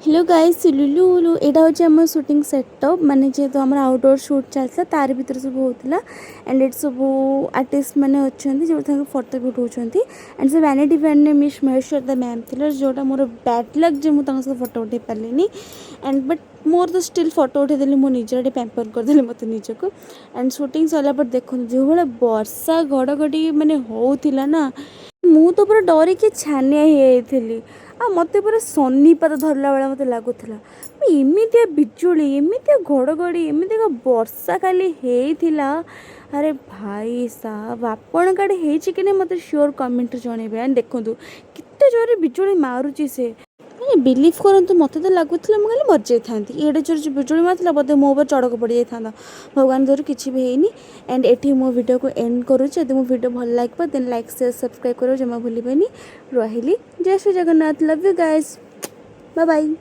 Hello guys लुलु एटा हूँ आम suiting setup माने जेहेतु आम आउटडोर शूट चलता तार भर सब होता एंड एट सब आर्टिस्ट मैंने अच्छा जो फोटो भी उठाऊँ एंड से वैनिटी फैन ने मिस महेश्वर द मैम थी जोटा मोर बैड लक जो मुझे फोटो उठे पारे एंड बट मोर तो स्टिल फोटो उठेदेली मो निजे पैम्पर करदेली मत निजक एंड सुटिंग सरला पर देखो जो भाई वर्षा घड़घड़ी मैंने होता ना मु तो पूरा डरिकी छानिया ही आ मत पूरा सनीपात धरला बेला मत लगुला एमती बिजुड़ी एमती घड़घड़ी एमती वर्षा खाली होता अरे भाई साहब आपण काड़े होती कि नहीं मत श्योर कमेंट जनइबे एंड देखो केते जोरे बिजुड़ी मारुची से मैंने बिलीव करंतु मत तो लगुला मुझे मर था एडे जोर जो बिजुड़ी मारता बोधे मो ऊपर चढ़क पड़ जाता भगवान दर किसी भी होनी एंड एटी मो वीडियो को एंड करुच्ची यदि मो वीडियो भल लगे देन लाइक शेयर सब्सक्राइब करो जमा भूल रही जय Shri Jagannath love you guys bye bye.